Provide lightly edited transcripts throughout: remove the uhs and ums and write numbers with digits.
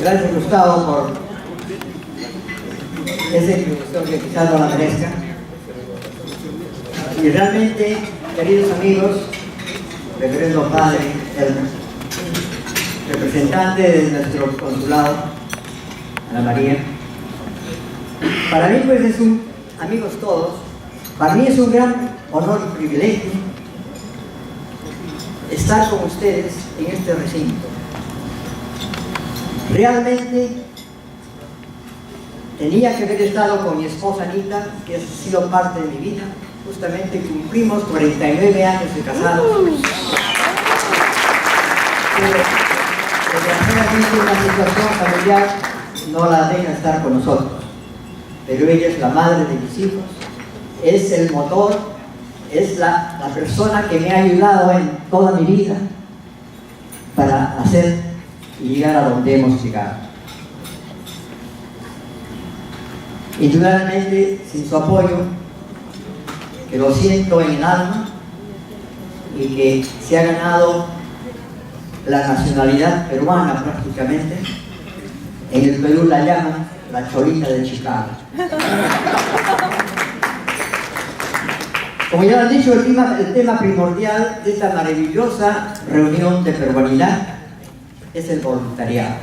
Gracias, Gustavo, por esa introducción que quizás no la merezca. Y realmente, queridos amigos, reverendo padre Elmer, representante de nuestro consulado, Ana María, para mí pues es un, amigos todos, para mí es un gran honor y privilegio estar con ustedes en este recinto. Realmente tenía que haber estado con mi esposa Anita, que ha sido parte de mi vida. Justamente cumplimos 49 años de casados. Pero desgraciadamente una situación familiar no la deja estar con nosotros. Pero ella es la madre de mis hijos, es el motor, es la persona que me ha ayudado en toda mi vida para hacer y llegar a donde hemos llegado. Indudablemente, sin su apoyo, que lo siento en el alma, y que se ha ganado la nacionalidad peruana prácticamente. En el Perú la llaman la Cholita de Chicago. Como ya lo han dicho, el tema primordial de esta maravillosa reunión de peruanidad es el voluntariado.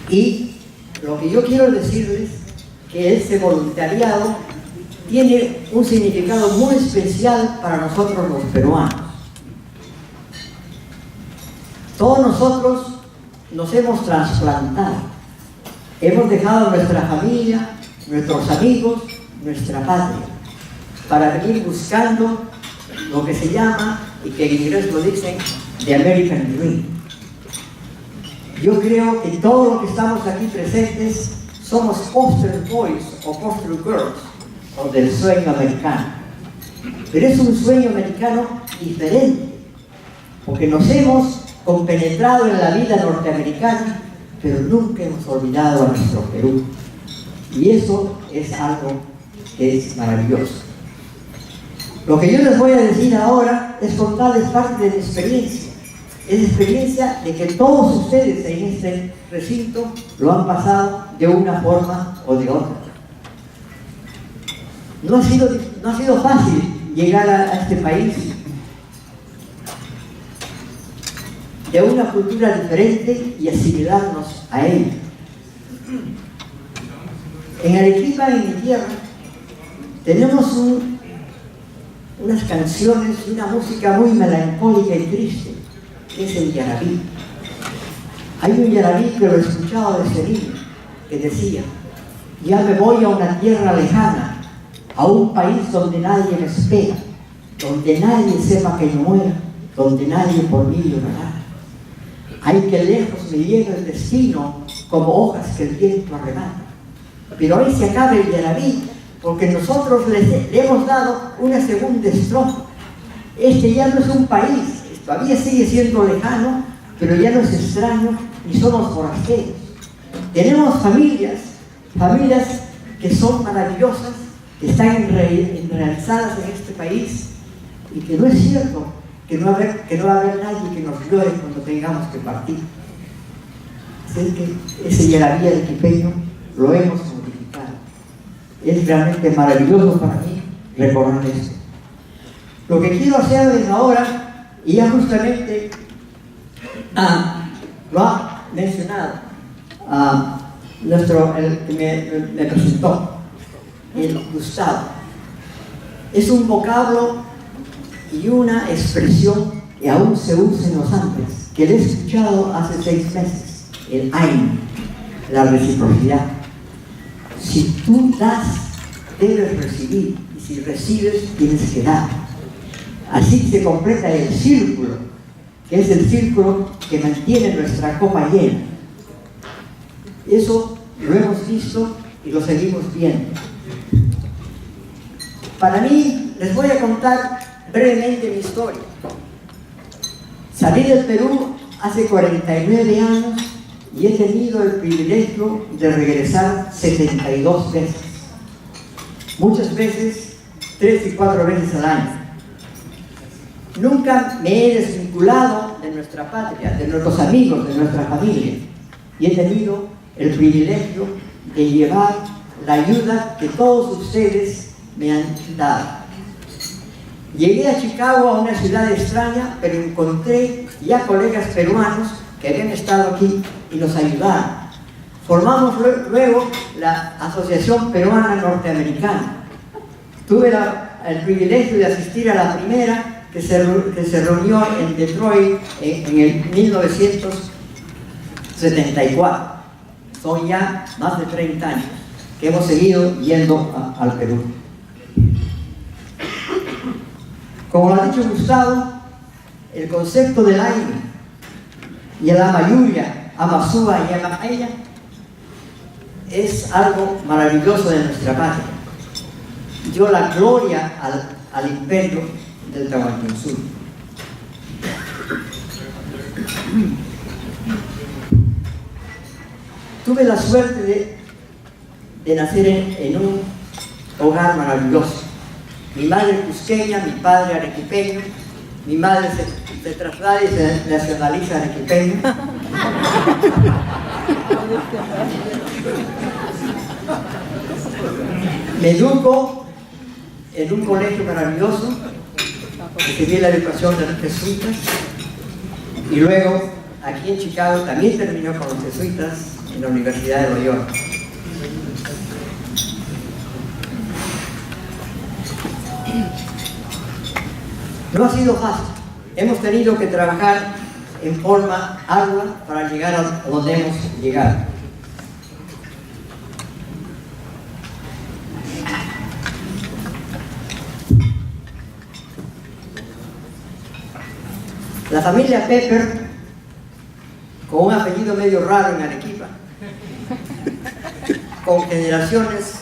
Y lo que yo quiero decirles que ese voluntariado tiene un significado muy especial para nosotros los peruanos. Todos nosotros nos hemos trasplantado, hemos dejado nuestra familia, nuestros amigos, nuestra patria, para venir buscando lo que se llama, y que en inglés lo dicen, The American Dream. Yo creo que todos los que estamos aquí presentes somos poster boys o poster girls o del sueño americano. Pero es un sueño americano diferente, porque nos hemos compenetrado en la vida norteamericana, pero nunca hemos olvidado a nuestro Perú. Y eso es algo que es maravilloso. Lo que yo les voy a decir ahora es contarles parte de mi experiencia. Es experiencia de que todos ustedes en este recinto lo han pasado de una forma o de otra. No ha sido fácil llegar a este país de una cultura diferente y asimilarnos a ella. En Arequipa, en mi tierra, tenemos unas canciones y una música muy melancólica y triste, que es el yarabí. Hay un yarabí que lo he escuchado desde niño, que decía: ya me voy a una tierra lejana, a un país donde nadie me espera, donde nadie sepa que yo muera, donde nadie por mí llorará. Ay, que lejos me llega el destino, como hojas que el viento arrebata. Pero hoy se acaba el yarabí, porque nosotros le hemos dado una segunda estrofa. Este ya no es un país, todavía sigue siendo lejano, pero ya no es extraño, ni somos forasteros. Tenemos familias que son maravillosas, que están enraizadas en este país, y que no es cierto que no va a haber nadie que nos llore cuando tengamos que partir. Así que ese yarabí arequipeño lo hemos modificado. Es realmente maravilloso para mí recordar esto. Lo que quiero hacer desde ahora, y ya justamente lo ha mencionado el que me presentó, el Gustavo, es un vocablo y una expresión que aún se usa en los Andes, que le he escuchado hace 6 meses, el AIN, la reciprocidad. Si tú das, debes recibir, y si recibes, tienes que dar. Así se completa el círculo, que es el círculo que mantiene nuestra copa llena. Eso lo hemos visto y lo seguimos viendo. Para mí, les voy a contar brevemente mi historia. Salí del Perú hace 49 años y he tenido el privilegio de regresar 72 veces. Muchas veces, 3 y 4 veces al año. Nunca me he desvinculado de nuestra patria, de nuestros amigos, de nuestra familia, y he tenido el privilegio de llevar la ayuda que todos ustedes me han dado. Llegué a Chicago, a una ciudad extraña, pero encontré ya colegas peruanos que habían estado aquí y nos ayudaron. Formamos luego la Asociación Peruana Norteamericana. Tuve el privilegio de asistir a la primera que se reunió en Detroit en el 1974. Son ya más de 30 años que hemos seguido yendo al Perú. Como lo ha dicho Gustavo, el concepto del Aime y el Amayuya, Amasúa y Amaya es algo maravilloso de nuestra patria. Dio la gloria al imperio del Tahuantinsuyo. Tuve la suerte de nacer en un hogar maravilloso. Mi madre cusqueña, mi padre arequipeño. Mi madre se traslada y se nacionaliza arequipeño. Me educo en un colegio maravilloso, recibí la educación de los jesuitas, y luego aquí en Chicago también terminó con los jesuitas en la Universidad de Loyola. No ha sido fácil. Hemos tenido que trabajar en forma ardua para llegar a donde hemos llegado. La familia Pepper, con un apellido medio raro en Arequipa, con generaciones,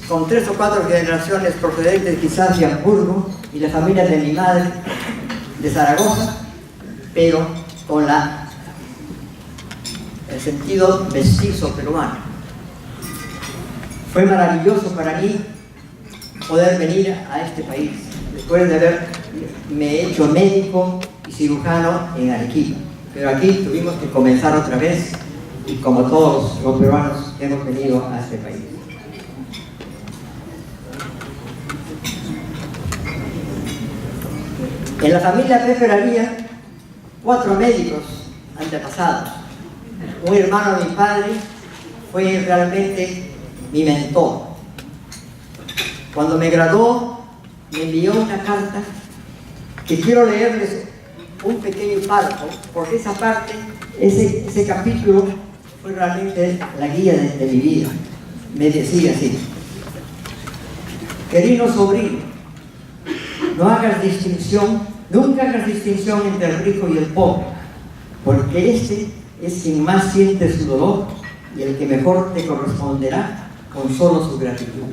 con 3 o 4 generaciones procedentes quizás de Hamburgo, y la familia de mi madre de Zaragoza, pero con el sentido mestizo peruano. Fue maravilloso para mí poder venir a este país, después de haberme hecho médico y cirujano en Arequipa. Pero aquí tuvimos que comenzar otra vez, y como todos los peruanos hemos venido a este país. En la familia Pepper había 4 médicos antepasados. Un hermano de mi padre fue realmente mi mentor. Cuando me graduó, me envió una carta que quiero leerles un pequeño párrafo, porque esa parte, ese capítulo fue realmente la guía de mi vida. Me decía así: querido sobrino, nunca hagas distinción entre el rico y el pobre, porque este es quien más siente su dolor y el que mejor te corresponderá con solo su gratitud.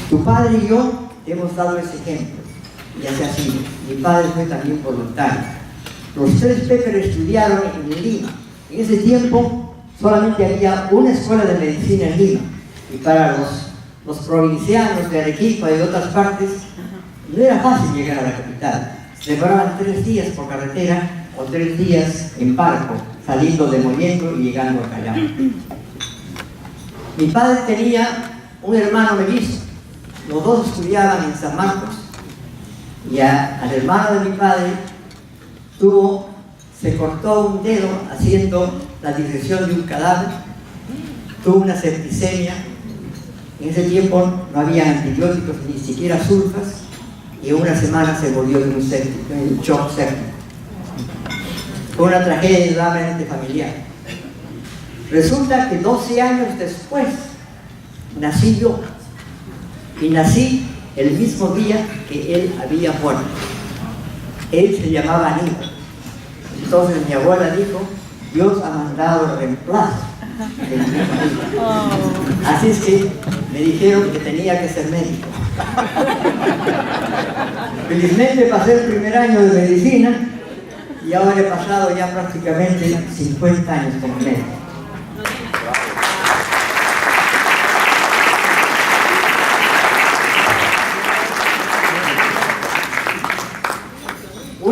Tu padre y yo hemos dado ese ejemplo, y así ha sido. Mi padre fue también voluntario. Los 3 Pepper estudiaron en Lima. En ese tiempo solamente había una escuela de medicina en Lima, y para los provincianos de Arequipa y de otras partes no era fácil llegar a la capital. Se demoraban 3 días por carretera o 3 días en barco, saliendo de Mollendo y llegando a Callao. Mi padre tenía un hermano mellizo. Los 2 estudiaban en San Marcos, y al hermano de mi padre se cortó un dedo haciendo la disección de un cadáver, tuvo una septicemia. En ese tiempo no había antibióticos, ni siquiera sulfas, y en una semana se murió de un shock séptico. Fue una tragedia indudablemente familiar. Resulta que 12 años después nací yo, y nací el mismo día que él había muerto. Él se llamaba Aníbal. Entonces mi abuela dijo: Dios ha mandado reemplazo. Así es que me dijeron que tenía que ser médico. Felizmente pasé el primer año de medicina, y ahora he pasado ya prácticamente 50 años como médico.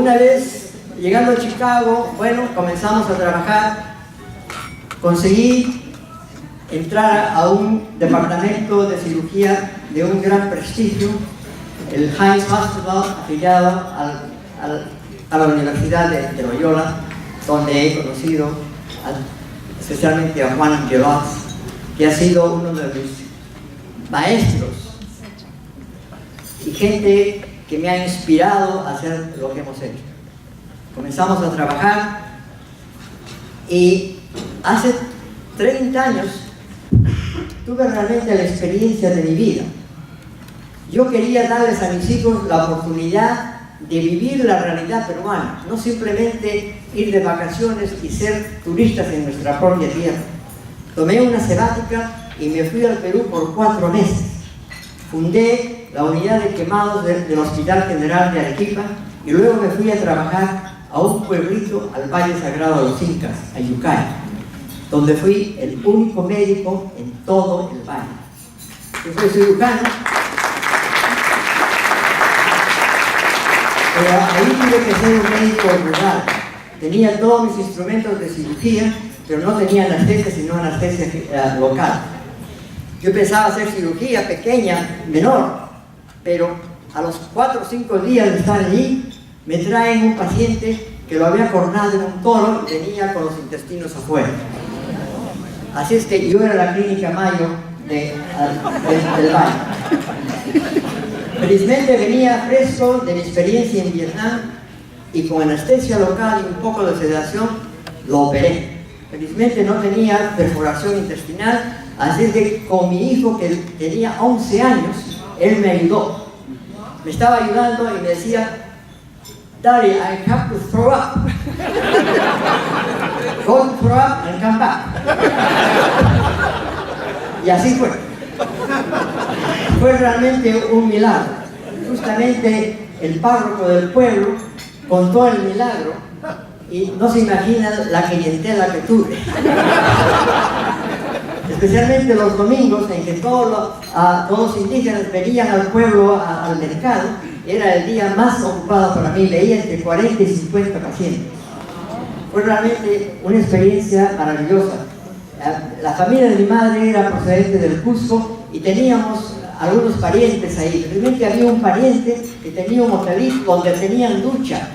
Una vez llegando a Chicago, bueno, comenzamos a trabajar. Conseguí entrar a un departamento de cirugía de un gran prestigio, el Heinz Hospital, afiliado a la Universidad de Loyola, donde he conocido especialmente a Juan Geroz, que ha sido uno de mis maestros y gente que me ha inspirado a hacer lo que hemos hecho. Comenzamos a trabajar y hace 30 años tuve realmente la experiencia de mi vida. Yo quería darles a mis hijos la oportunidad de vivir la realidad peruana, no simplemente ir de vacaciones y ser turistas en nuestra propia tierra. Tomé una sabática y me fui al Perú por 4 meses. Fundé la unidad de quemados del Hospital General de Arequipa y luego me fui a trabajar a un pueblito al Valle Sagrado de los Incas, a Yucay, donde fui el único médico en todo el valle. Yo soy cirujano, pero ahí tuve que ser un médico rural. Tenía todos mis instrumentos de cirugía, pero no tenía anestesia, sino anestesia local. Yo pensaba hacer cirugía pequeña, menor, pero a los 4 o 5 días de estar allí, me traen un paciente que lo había cornado en un toro y venía con los intestinos afuera. Así es que yo era la clínica Mayo del Valle. Felizmente venía fresco de mi experiencia en Vietnam y con anestesia local y un poco de sedación lo operé. Felizmente no tenía perforación intestinal, así es que con mi hijo que tenía 11 años, él me ayudó. Me estaba ayudando y me decía, "Daddy, I have to throw up. Go to throw up and come back." Y así fue. Fue realmente un milagro. Justamente el párroco del pueblo contó el milagro y no se imaginan la clientela que tuve. Especialmente los domingos en que todos los indígenas venían al pueblo, al mercado, era el día más ocupado para mí, veía entre 40 y 50 pacientes. Fue realmente una experiencia maravillosa. La familia de mi madre era procedente del Cusco y teníamos algunos parientes ahí. Realmente había un pariente que tenía un hotelito donde tenían ducha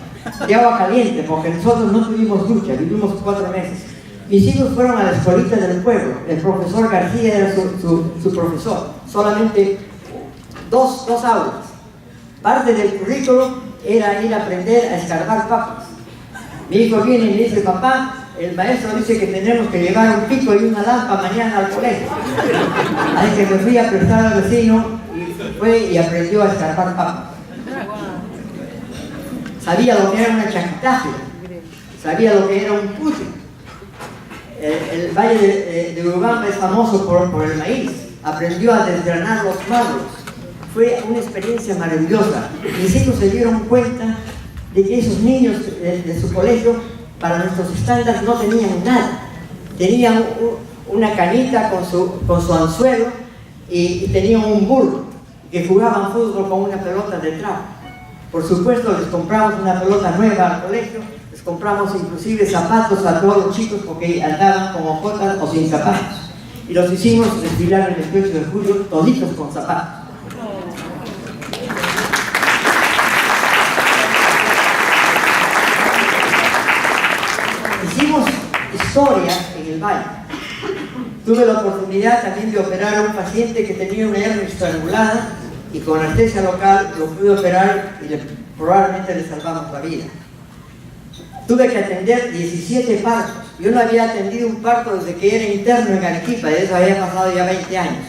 de agua caliente, porque nosotros no tuvimos ducha, vivimos 4 meses. Mis hijos fueron a la escuelita del pueblo. El profesor García era su profesor. Solamente dos aulas. Parte del currículo era ir a aprender a escarbar papas. Mi hijo viene y me dice, "Papá, el maestro dice que tenemos que llevar un pico y una lampa mañana al colegio." Así que me fui a prestar al vecino y fue y aprendió a escarbar papas. Sabía lo que era una chaquitaje, sabía lo que era un puti. El valle de Urubamba es famoso por el maíz. Aprendió a desgranar los magros. Fue una experiencia maravillosa. Mis hijos se dieron cuenta de que esos niños de su colegio, para nuestros estándares, no tenían nada. Tenían una canita con su anzuelo y tenían un burro, que jugaban fútbol con una pelota de trapo. Por supuesto, les compramos una pelota nueva al colegio, les compramos inclusive zapatos a todos los chicos porque andaban con ojotas o sin zapatos. Y los hicimos desfilar el 28 de julio toditos con zapatos. Hicimos historia en el valle. Tuve la oportunidad también de operar a un paciente que tenía una hernia estrangulada y con anestesia local lo pude operar y probablemente le salvamos la vida. Tuve que atender 17 partos. Yo no había atendido un parto desde que era interno en Arequipa, y eso había pasado ya 20 años.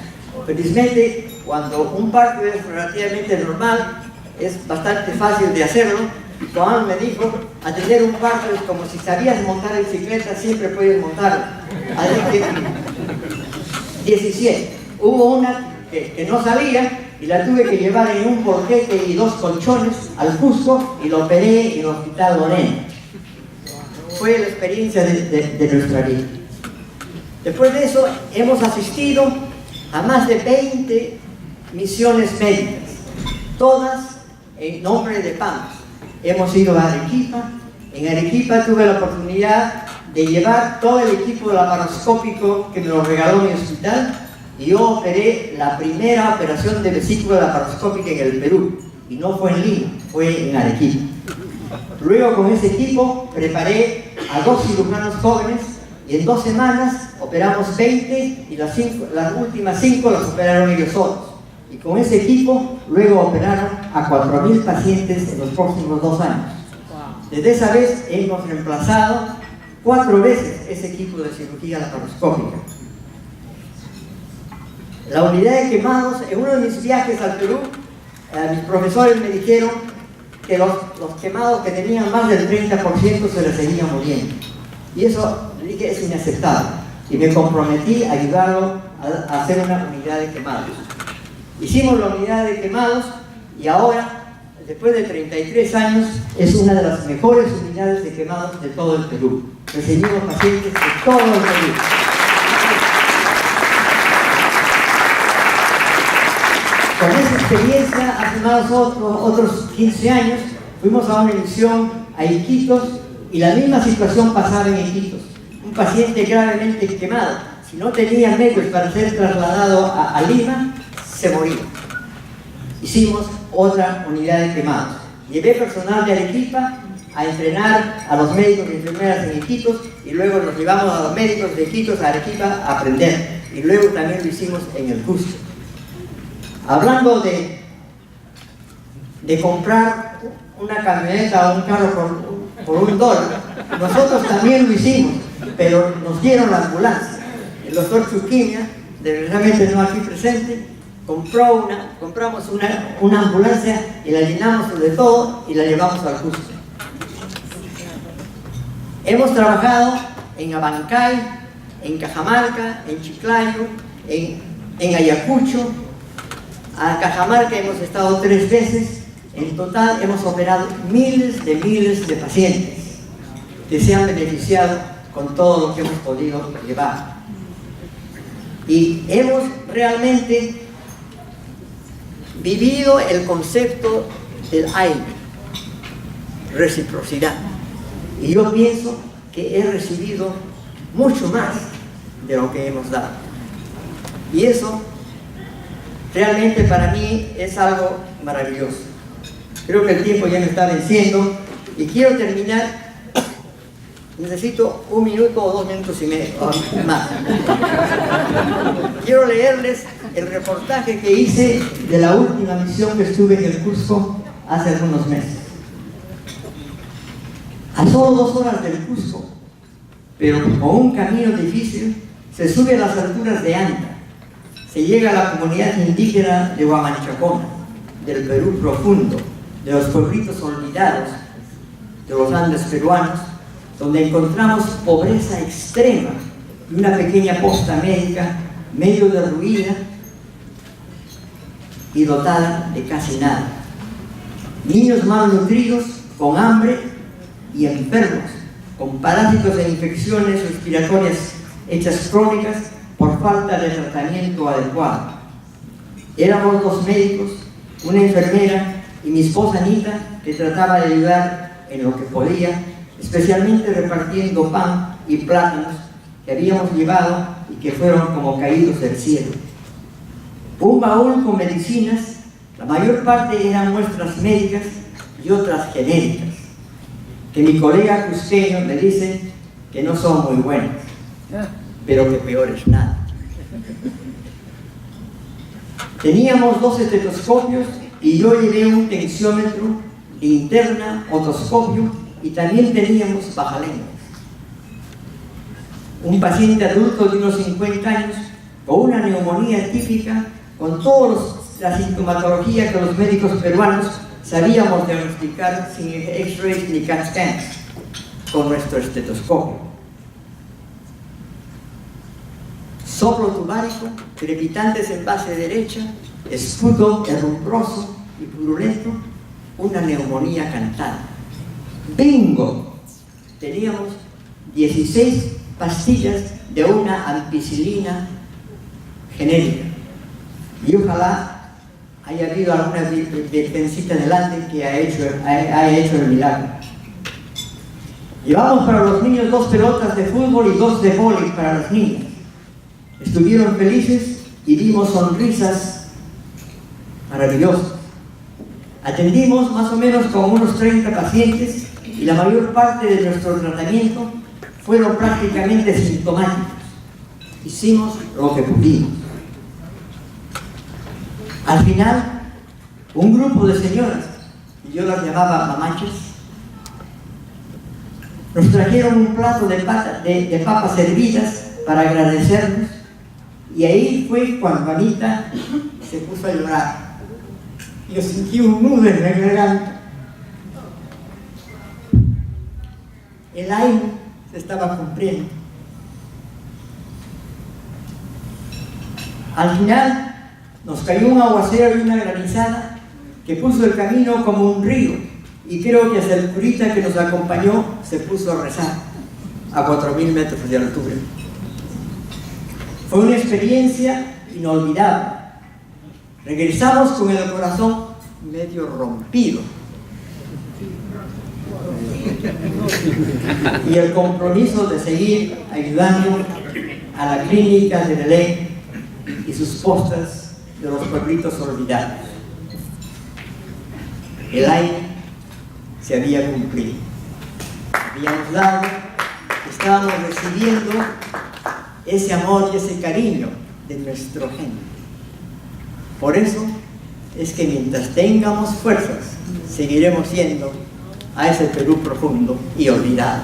Felizmente, cuando un parto es relativamente normal, es bastante fácil de hacerlo. Juan me dijo, atender un parto es como si sabías montar en bicicleta, siempre puedes montarla. Así que 17. Hubo una que no sabía y la tuve que llevar en un porquete y 2 colchones al Cusco y lo operé en el Hospital Lorena. Fue la experiencia de nuestra vida. Después de eso hemos asistido a más de 20 misiones médicas, todas en nombre de PAMS. hemos ido a Arequipa. En Arequipa tuve la oportunidad de llevar todo el equipo laparoscópico que me lo regaló mi hospital, y yo operé la primera operación de vesícula laparoscópica en el Perú, y no fue en Lima, fue en Arequipa. Luego con ese equipo preparé a 2 cirujanos jóvenes, y en 2 semanas operamos 20 y las últimas 5 las operaron ellos solos. Y con ese equipo luego operaron a 4.000 pacientes en los próximos 2 años. Desde esa vez hemos reemplazado 4 veces ese equipo de cirugía laparoscópica. La unidad de quemados, en uno de mis viajes al Perú, mis profesores me dijeron que los quemados que tenían más del 30% se les seguían muriendo. Y eso, dije, es inaceptable. Y me comprometí a ayudarlo a hacer una unidad de quemados. Hicimos la unidad de quemados y ahora, después de 33 años, es una de las mejores unidades de quemados de todo el Perú. Recibimos pacientes de todo el Perú. Con esa experiencia, hace más otros 15 años, fuimos a una misión a Iquitos y la misma situación pasaba en Iquitos. Un paciente gravemente quemado, si no tenía medios para ser trasladado a Lima, se moría. Hicimos otra unidad de quemados. Llevé personal de Arequipa a entrenar a los médicos y enfermeras en Iquitos, y luego nos llevamos a los médicos de Iquitos a Arequipa a aprender. Y luego también lo hicimos en el Cusco. Hablando de comprar una camioneta o un carro por $1, nosotros también lo hicimos, pero nos dieron la ambulancia. El doctor Chuquimia, desgraciadamente no aquí presente, compramos una ambulancia y la llenamos de todo y la llevamos al Cusco. Hemos trabajado en Abancay, en Cajamarca, en Chiclayo, en Ayacucho. A Cajamarca hemos estado 3 veces. En total hemos operado miles de pacientes que se han beneficiado con todo lo que hemos podido llevar. Y hemos realmente vivido el concepto del AINE, reciprocidad. Y yo pienso que he recibido mucho más de lo que hemos dado. Y eso realmente para mí es algo maravilloso. Creo que el tiempo ya me está venciendo y quiero terminar. Necesito 1 minuto o 2 minutos y medio más. Quiero leerles el reportaje que hice de la última misión que estuve en el Cusco hace algunos meses. A solo 2 horas del Cusco, pero con un camino difícil, se sube a las alturas de Anta. Se llega a la comunidad indígena de Huamanchacona, del Perú profundo, de los pueblitos olvidados de los Andes peruanos, donde encontramos pobreza extrema y una pequeña posta médica medio derruida y dotada de casi nada. Niños malnutridos, con hambre y enfermos, con parásitos e infecciones respiratorias hechas crónicas por falta de tratamiento adecuado. Éramos 2 médicos, una enfermera y mi esposa Anita, que trataba de ayudar en lo que podía, especialmente repartiendo pan y plátanos que habíamos llevado y que fueron como caídos del cielo. Un baúl con medicinas, la mayor parte eran muestras médicas y otras genéricas, que mi colega cusqueño me dice que no son muy buenas, pero que peor es nada. Teníamos 2 estetoscopios y yo llevé un tensiómetro, linterna, otoscopio y también teníamos bajalenguas. Un paciente adulto de unos 50 años con una neumonía típica, con toda la sintomatología que los médicos peruanos sabíamos diagnosticar sin X-rays ni CAT scans con nuestro estetoscopio. Soplo tubárico, crepitantes en base derecha, esputo herrumbroso y purulento, una neumonía cantada. ¡Bingo! Teníamos 16 pastillas de una ampicilina genérica. Y ojalá haya habido alguna virgencita delante que haya hecho el milagro. Llevamos para los niños 2 pelotas de fútbol y 2 de vóley para las niñas. Estuvieron felices y vimos sonrisas maravillosas. Atendimos más o menos con unos 30 pacientes y la mayor parte de nuestro tratamiento fueron prácticamente sintomáticos. Hicimos lo que pudimos. Al final, un grupo de señoras, y yo las llamaba mamaches, nos trajeron un plato de papas hervidas para agradecernos, y ahí fue cuando Anita se puso a llorar. Yo sentí un nudo en la garganta. El aire se estaba cumpliendo. Al final nos cayó un aguacero y una granizada que puso el camino como un río, y creo que hasta el curita que nos acompañó se puso a rezar a 4.000 metros de altura. Fue una experiencia inolvidable. Regresamos con el corazón medio rompido y el compromiso de seguir ayudando a la clínica de Belén y sus postas de los pueblitos olvidados. El aire se había cumplido. Habíamos dado, estábamos recibiendo ese amor y ese cariño de nuestro gente. Por eso es que mientras tengamos fuerzas, seguiremos yendo a ese Perú profundo y olvidado.